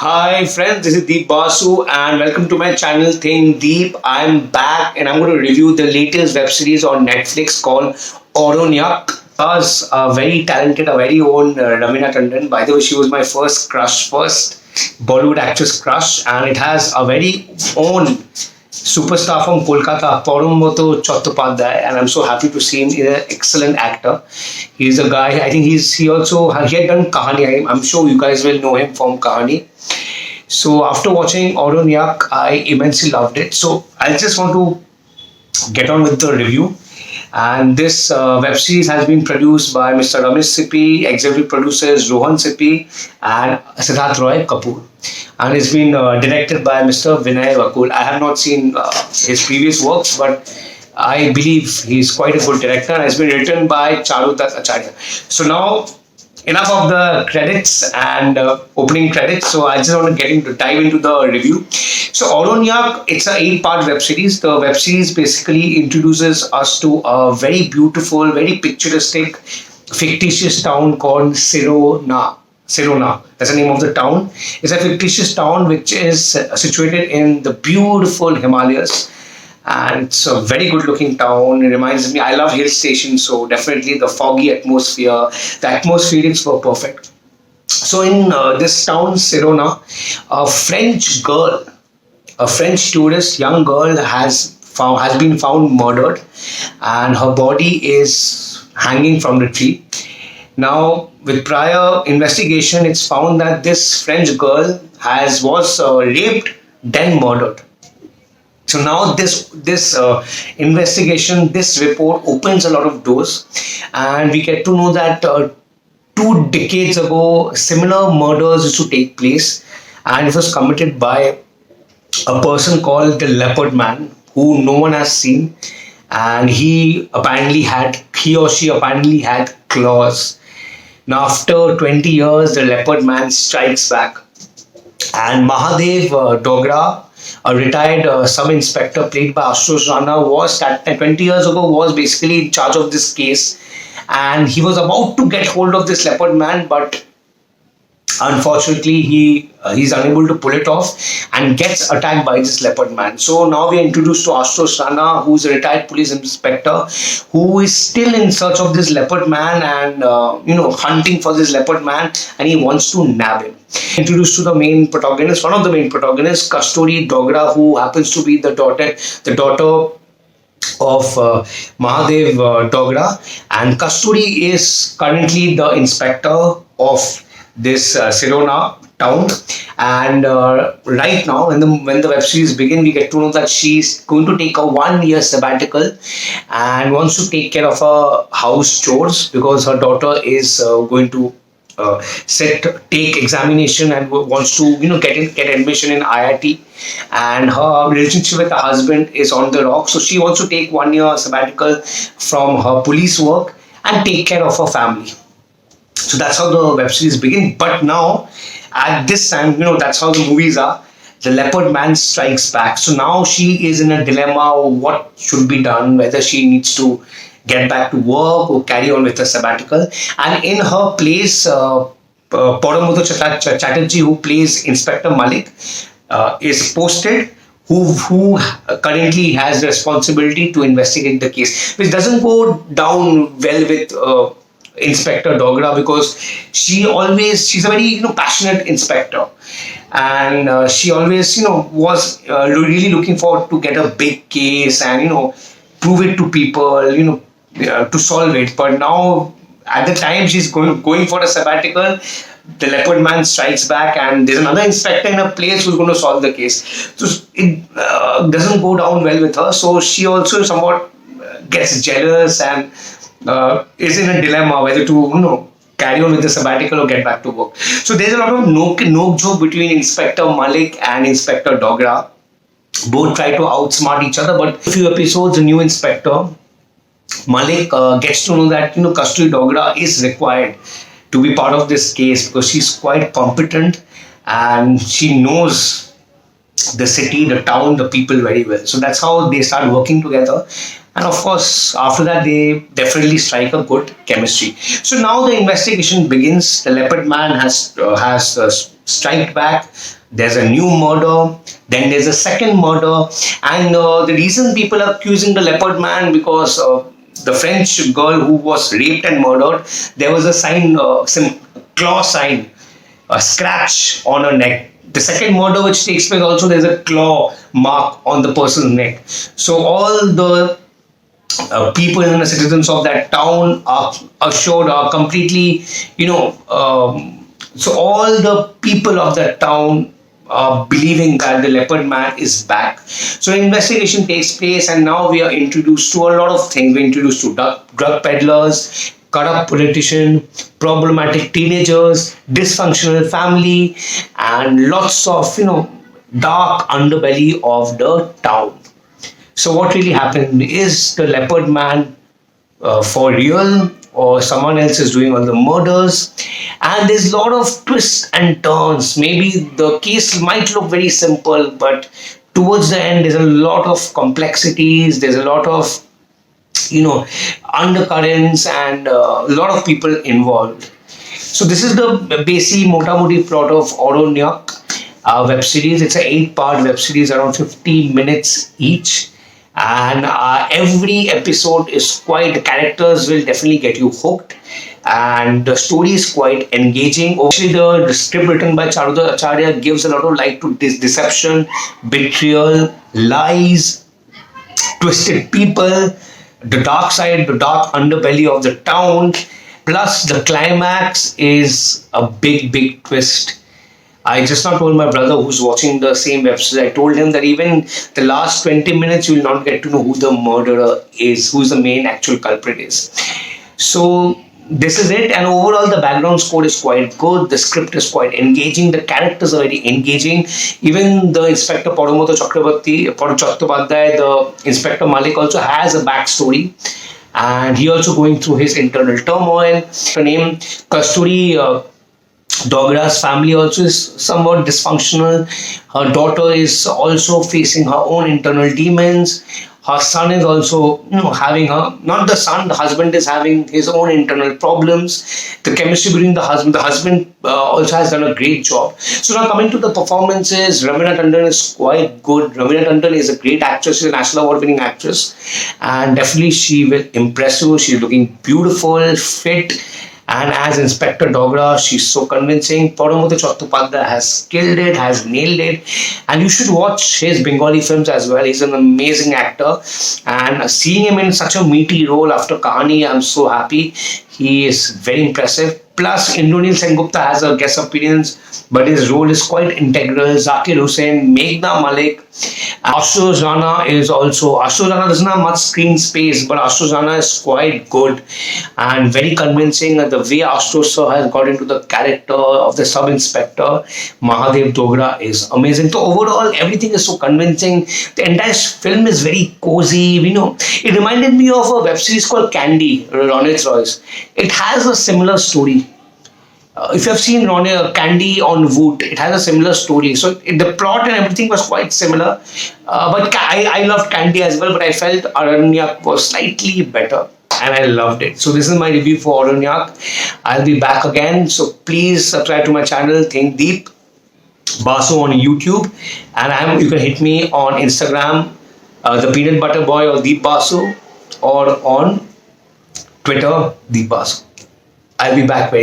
Hi friends, this is Deep Basu and welcome to my channel Think Deep. I'm back and I'm going to review the latest web series on Netflix called Aranyak. Us a very talented, a very own Raveena Tandon. By the way, she was my first Bollywood actress crush, and it has a very own superstar from Kolkata, Parambrata, and I'm so happy to see him. He's an excellent actor. He's a guy. I think he had done Kahani. I'm sure you guys will know him from Kahani. So after watching Aranyak, I immensely loved it. So I just want to get on with the review. And this web series has been produced by Mr. Ramesh Sippy, executive producers Rohan Sippy and Siddharth Roy Kapoor. And it's been directed by Mr. Vinay Vakul. I have not seen his previous works, but I believe he's quite a good director. And it's been written by Charudat Acharya. So now enough of the credits and opening credits. So I just want to dive into the review. So Aranyak, it's an 8-part web series. The web series basically introduces us to a very beautiful, very picturesque, fictitious town called Sirona. Sirona, that's the name of the town. It's a fictitious town which is situated in the beautiful Himalayas. And it's a very good looking town. It reminds me, I love hill stations, so definitely the foggy atmosphere, the atmospherics were perfect. So in this town, Sirona, a French girl, a French tourist, young girl has been found murdered, and her body is hanging from the tree. Now, with prior investigation, it's found that this French girl was raped, then murdered. So now this investigation, this report opens a lot of doors, and we get to know that 2 decades ago, similar murders used to take place, and it was committed by a person called the Leopard Man, who no one has seen, and he or she apparently had claws. Now, after 20 years, the Leopard Man strikes back, and Mahadev Dogra, a retired sub-inspector played by Ashutosh Rana, was 20 years ago was basically in charge of this case, and he was about to get hold of this Leopard Man, but unfortunately he's unable to pull it off and gets attacked by this Leopard Man. So now we are introduced to Ashutosh Rana, who is a retired police inspector who is still in search of this Leopard Man and hunting for this Leopard Man, and he wants to nab him. Introduced to the main protagonist, one of the main protagonists, Kasturi Dogra, who happens to be the daughter of Mahadev Dogra, and Kasturi is currently the inspector of this Sirona town. And right now, when the web series begins, we get to know that she's going to take a 1-year sabbatical and wants to take care of her house chores because her daughter is going to take examination and wants to get admission in IIT, and her relationship with her husband is on the rock. So she wants to take 1-year sabbatical from her police work and take care of her family. So that's how the web series begins. But now, at this time, that's how the movies are. The Leopard Man strikes back. So now she is in a dilemma: what should be done? Whether she needs to get back to work or carry on with her sabbatical. And in her place, Parambrata Chatterjee, who plays Inspector Malik, is posted, who currently has the responsibility to investigate the case, which doesn't go down well with Inspector Dogra, because she's a very passionate inspector, and she always was really looking forward to get a big case and prove it to people, to solve it. But now, at the time she's going for a sabbatical, the Leopard Man strikes back, and there's another inspector in a place who's going to solve the case. So it doesn't go down well with her. So she also somewhat gets jealous and is in a dilemma whether to carry on with the sabbatical or get back to work. So there's a lot of no joke between Inspector Malik and Inspector Dogra. Both try to outsmart each other, but a few episodes, the new Inspector Malik gets to know that Kasturi Dogra is required to be part of this case because she's quite competent and she knows the city, the town, the people very well. So that's how they start working together. And of course, after that, they definitely strike a good chemistry. So now the investigation begins. The Leopard Man has strike back. There's a new murder. Then there's a second murder, and the reason people are accusing the leopard man because the French girl who was raped and murdered, there was a sign, some claw sign, a scratch on her neck. The second murder which takes place also, there's a claw mark on the person's neck. So all the people and the citizens of that town are assured, are completely, so all the people of that town are believing that the leopard man is back. So investigation takes place, and now we are introduced to a lot of things. We're introduced to drug peddlers, corrupt politician, problematic teenagers, dysfunctional family, and lots of dark underbelly of the town. So what really happened? Is the leopard man for real, or someone else is doing all the murders? And there's a lot of twists and turns. Maybe the case might look very simple, but towards the end there's a lot of complexities, there's a lot of undercurrents, and a lot of people involved. So this is the basic mota-moti plot of Aranyak web series. It's an 8-part web series, around 50 minutes each, and every episode is quite, the characters will definitely get you hooked, and the story is quite engaging. Actually, the script written by Charudha Acharya gives a lot of light to this deception, betrayal, lies, twisted people, the dark side, the dark underbelly of the town. Plus, the climax is a big twist. I just now told my brother who's watching the same web series, I told him that even the last 20 minutes you will not get to know who the murderer is, who's the main actual culprit is. So this is it, and overall the background score is quite good, the script is quite engaging, the characters are very engaging. Even the Inspector Parambrata Chattopadhyay, the Inspector Malik, also has a backstory, and he also going through his internal turmoil. Her name Kasturi Dogra's family also is somewhat dysfunctional. Her daughter is also facing her own internal demons. Her son is also, having not the son, the husband is having his own internal problems. The chemistry between the husband also has done a great job. So now coming to the performances, Raveena Tandon is quite good. Raveena Tandon is a great actress. She's a national award winning actress, and definitely she will impress you. She's looking beautiful, fit. And as Inspector Dogra, she's so convincing. Parambrata Chattopadhyay has killed it, has nailed it. And you should watch his Bengali films as well. He's an amazing actor. And seeing him in such a meaty role after Kahani, I'm so happy. He is very impressive. Plus, Indranil Sengupta has a guest appearance, but his role is quite integral. Zakir Hussain, Meghna Malik, Ashutosh Rana is also. Ashutosh Rana doesn't have much screen space, but Ashutosh Rana is quite good and very convincing. The way Ashutosh sir has got into the character of the sub inspector Mahadev Dogra is amazing. So overall, everything is so convincing. The entire film is very cozy. It reminded me of a web series called Candy, Ronit Roy's. It has a similar story. If you have seen Candy on Woot, it has a similar story. So the plot and everything was quite similar. But I loved Candy as well, but I felt Aranyak was slightly better, and I loved it. So this is my review for Aranyak. I'll be back again. So please subscribe to my channel, Think Deep, Basu on YouTube, and you can hit me on Instagram, the Peanut Butter Boy or Deep Basu, or on Twitter, Deep Basu. I'll be back very